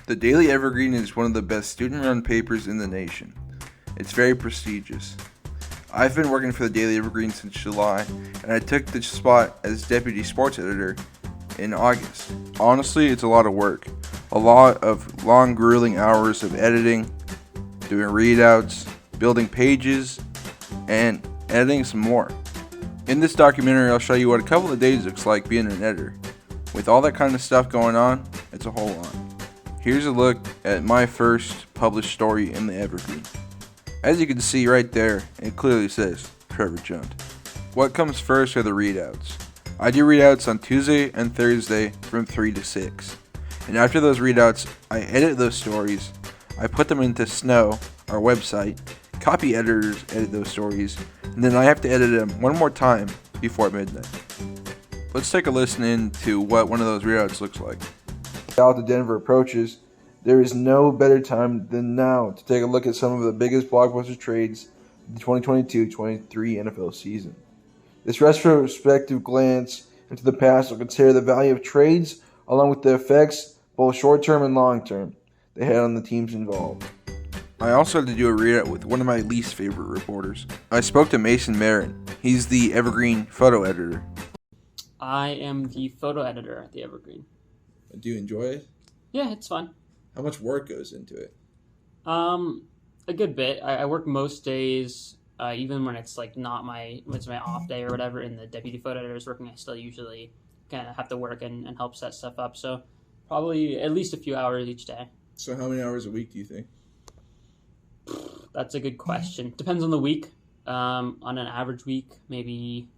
The Daily Evergreen is one of the best student-run papers in the nation. It's very prestigious. I've been working for the Daily Evergreen since July, and I took the spot as deputy sports editor in August. Honestly, it's a lot of work. A lot of long, grueling hours of editing, doing readouts, building pages, and editing some more. In this documentary, I'll show you what a couple of days looks like being an editor. With all that kind of stuff going on, it's a whole lot. Here's a look at my first published story in the Evergreen. As you can see right there, it clearly says Trevor Junt. What comes first are the readouts. I do readouts on Tuesday and Thursday from 3 to 6. And after those readouts, I edit those stories. I put them into Snow, our website. Copy editors edit those stories. And then I have to edit them one more time before midnight. Let's take a listen into what one of those readouts looks like. Out to Denver approaches, there is no better time than now to take a look at some of the biggest blockbuster trades of the 2022-23 NFL season. This retrospective glance into the past will consider the value of trades along with the effects, both short-term and long-term, they had on the teams involved. I also had to do a readout with one of my least favorite reporters. I spoke to Mason Marin. He's the Evergreen photo editor. I am the photo editor at the Evergreen. Do you enjoy it? Yeah, it's fun. How much work goes into it? A good bit. I work most days, even when it's like when it's my off day or whatever, and the deputy photo editor is working, I still usually kind of have to work and help set stuff up. So probably at least a few hours each day. So how many hours a week do you think? That's a good question. Depends on the week. On an average week, maybe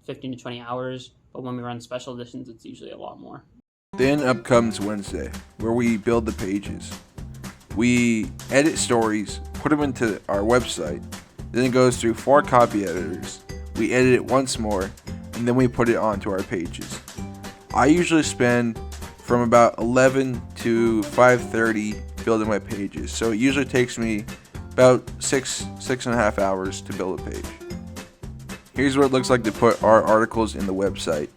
15 to 20 hours. But when we run special editions, it's usually a lot more. Then up comes Wednesday, where we build the pages. We edit stories, put them into our website, then it goes through 4 copy editors. We edit it once more, and then we put it onto our pages. I usually spend from about 11 to 5:30 building my pages, so it usually takes me about six and a half hours to build a page. Here's what it looks like to put our articles in the website.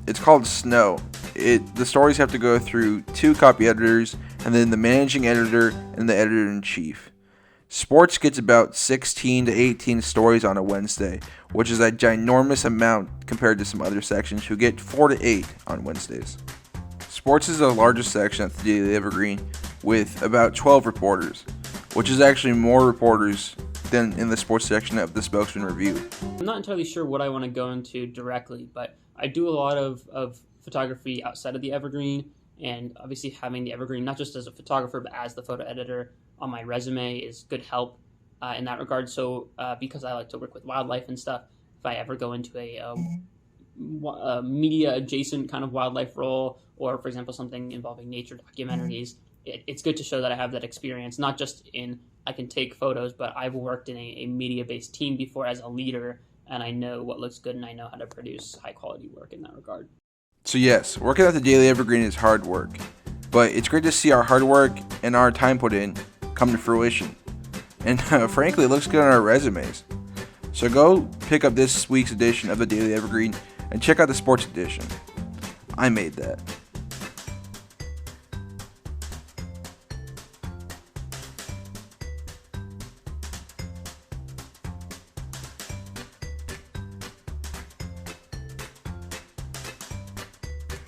It's called Snow. The stories have to go through 2 copy editors, and then the managing editor and the editor-in-chief. Sports gets about 16 to 18 stories on a Wednesday, which is a ginormous amount compared to some other sections who get 4 to 8 on Wednesdays. Sports is the largest section at the Daily Evergreen with about 12 reporters, which is actually more reporters than in the sports section of the Spokesman Review. I'm not entirely sure what I want to go into directly, but I do a lot of photography outside of the Evergreen, and obviously having the Evergreen not just as a photographer but as the photo editor on my resume is good help in that regard. So because I like to work with wildlife and stuff, if I ever go into a media adjacent kind of wildlife role, or for example something involving nature documentaries, it's good to show that I have that experience, not just in I can take photos, but I've worked in a media-based team before as a leader, and I know what looks good and I know how to produce high-quality work in that regard. So yes, working at the Daily Evergreen is hard work, but it's great to see our hard work and our time put in come to fruition. And frankly, it looks good on our resumes. So go pick up this week's edition of the Daily Evergreen and check out the sports edition. I made that.